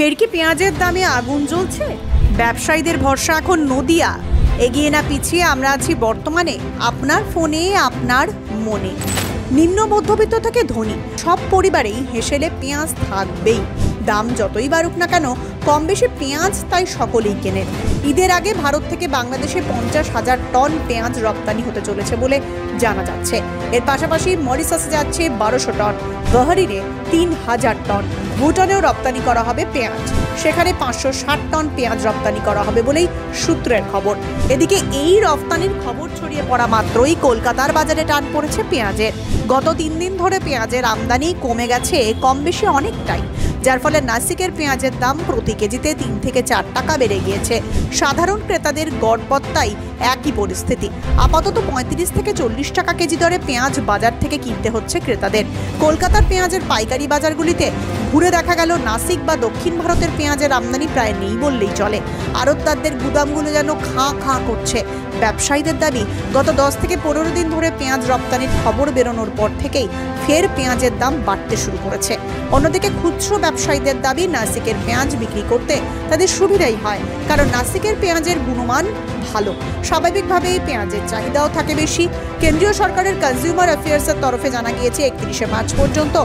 ফের কি পেঁয়াজের দামে আগুন জ্বলছে? ব্যবসায়ীদের ভরসা এখন নদিয়া। এগিয়ে না পিছিয়ে আমরা আছি বর্তমানে আপনার ফোনে, আপনার মনে। নিম্ন মধ্যবিত্ত থেকে ধনী সব পরিবারেই হেসেলে পেঁয়াজ থাকবেই। দাম যতই বাড়ুক না কেন, কম বেশি পেঁয়াজ তাই সকলেই কেনেন। ঈদের আগে ভারত থেকে বাংলাদেশে 50,000 টন পেঁয়াজ রপ্তানি হতে চলেছে বলে জানা যাচ্ছে। এর পাশাপাশি মরিশাসে যাচ্ছে 1200 টন, বাহরিনে 3000 টন, ভুটানেও রপ্তানি করা হবে পেঁয়াজ। সেখানে 560 টন পেঁয়াজ রপ্তানি করা হবে বলেই সূত্রের খবর। এদিকে এই রপ্তানির খবর ছড়িয়ে পড়া মাত্রই কলকাতার বাজারে টান পড়েছে পেঁয়াজের। গত 3 দিন ধরে পেঁয়াজের আমদানি কমে গেছে কম বেশি অনেকটাই, যার ফলে নাসিকের পেঁয়াজের দাম প্রতি কেজিতে 3 থেকে 4 টাকা বেড়ে গিয়েছে। সাধারণ ক্রেতাদের গড়পত্তায় একই পরিস্থিতি। আপাতত 35 থেকে 40 টাকা কেজি দরে পেঁয়াজ বাজার থেকে কিনতে হচ্ছে ক্রেতাদের। কলকাতার পেঁয়াজের পাইকারি বাজারগুলিতে ঘুরে দেখা গেল নাসিক বা দক্ষিণ ভারতের পেঁয়াজের আমদানি প্রায় নেই বললেই চলে। আড়তদারদের গুদামগুলো যেন খাঁ খাঁ করছে। ব্যবসায়ীদের দাবি, গত 10 থেকে 15 দিন ধরে পেঁয়াজ রপ্তানির খবর বেরোনোর পর থেকেই ফের পেঁয়াজের দাম বাড়তে শুরু করেছে। অন্যদিকে খুচরো ব্যবসায়ীদের দাবি, নাসিকের পেঁয়াজ বিক্রি করতে তাদের সুবিধাই হয়, কারণ নাসিকের পেঁয়াজের গুণমান ভালো। স্বাভাবিকভাবেই পেঁয়াজের চাহিদাও থাকে বেশি। কেন্দ্রীয় সরকারের কনজিউমার অ্যাফেয়ার্সের তরফে জানা গিয়েছে 31শে মার্চ পর্যন্ত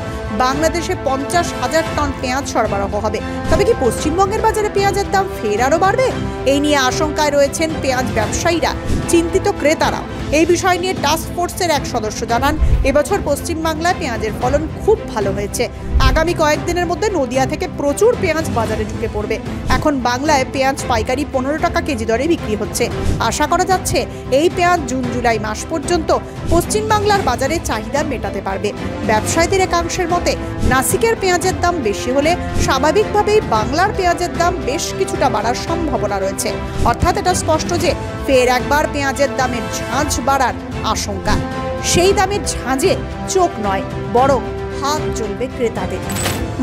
বাংলাদেশে 50,000 টন পেঁয়াজ সরবরাহ হবে। তবে কি পশ্চিমবঙ্গের বাজারে পেঁয়াজের দাম ফের আরও বাড়বে? এই নিয়ে আশঙ্কায় রয়েছেন পেঁয়াজ ব্যবসায়ীরা, চিন্তিত ক্রেতারা। এই বিষয় নিয়ে টাস্ক ফোর্সের এক সদস্য জানান, এবছর পশ্চিমবাংলায় পেঁয়াজের ফলন খুব ভালো হয়েছে। আগামী কয়েকদিনের মধ্যে নদিয়া থেকে প্রচুর পেঁয়াজ বাজারে ঢুকে পড়বে। এখন বাংলায় পেঁয়াজ পাইকারি 15 টাকা কেজি দরে বিক্রি হচ্ছে। আশা করা যাচ্ছে এই পেঁয়াজ জুন জুলাই মাস পর্যন্ত পশ্চিমবাংলার বাজারে চাহিদা মেটাতে পারবে। ব্যবসায়ীদের একাংশের মতে, নাসিকের পেঁয়াজের দাম বেশি হলে স্বাভাবিকভাবেই বাংলার পেঁয়াজের দাম বেশ কিছুটা বাড়ার সম্ভাবনা রয়েছে। অর্থাৎ এটা স্পষ্ট যে ফের একবার পেঁয়াজের দামের ঝাঁঝ বাড়ার আশঙ্কা। সেই দামের ঝাঁঝে চোখ নয়, বরং হাত জ্বলবে ক্রেতাদের।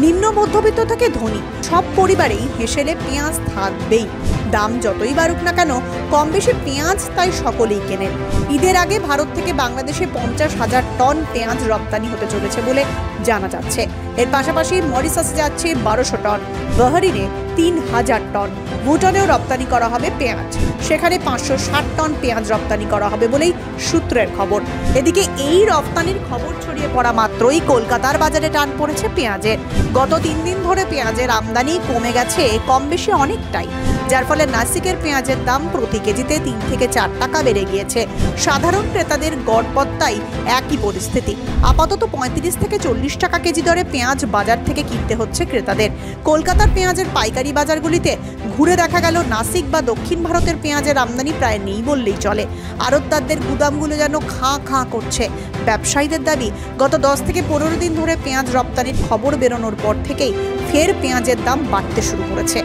নিম্ন মধ্যবিত্ত থেকে ধনী সব পরিবারেই হেসেলে পেঁয়াজ থাকবেই। দাম যতই বাড়ুক না কেন, কম বেশি পেঁয়াজ তাই সকলেই কেনেন। ঈদের আগে ভারত থেকে বাংলাদেশে 50,000 টন পেঁয়াজ রপ্তানি হতে চলেছে বলে জানা যাচ্ছে। এর পাশাপাশি মরিশাসে যাচ্ছে 1200 টন, বাহরিনে 3000 টন, ভুটানেও রপ্তানি করা হবে পেঁয়াজ। সেখানে 560 টন পেঁয়াজ রপ্তানি করা হবে বলেই সূত্রের খবর। এদিকে এই রপ্তানির খবর ছড়িয়ে পড়া মাত্রই কলকাতার বাজারে টান পড়েছে পেঁয়াজের। গত 3 দিন ধরে পেঁয়াজের আমদানি কমে গেছে কম বেশি অনেকটাই, যার ফলে নাসিকের পেঁয়াজের দাম প্রতি কেজিতে 3 থেকে 4 টাকা বেড়ে গিয়েছে। সাধারণ ক্রেতাদের গড়পত্তায় একই পরিস্থিতি। আপাতত 35 থেকে 40 টাকা কেজি দরে পেঁয়াজ বাজার থেকে কিনতে হচ্ছে ক্রেতাদের। কলকাতার পেঁয়াজের পাইকারি বাজারগুলিতে ঘুরে দেখা গেল নাসিক বা দক্ষিণ ভারতের পেঁয়াজের আমদানি প্রায় নেই বললেই চলে। আড়তদারদের গুদামগুলো যেন খাঁ খাঁ করছে। ব্যবসায়ীদের দাবি, গত 10 থেকে 15 দিন ধরে পেঁয়াজ রপ্তানির খবর বেরোনোর পর থেকেই ফের পেঁয়াজের দাম বাড়তে শুরু করেছে।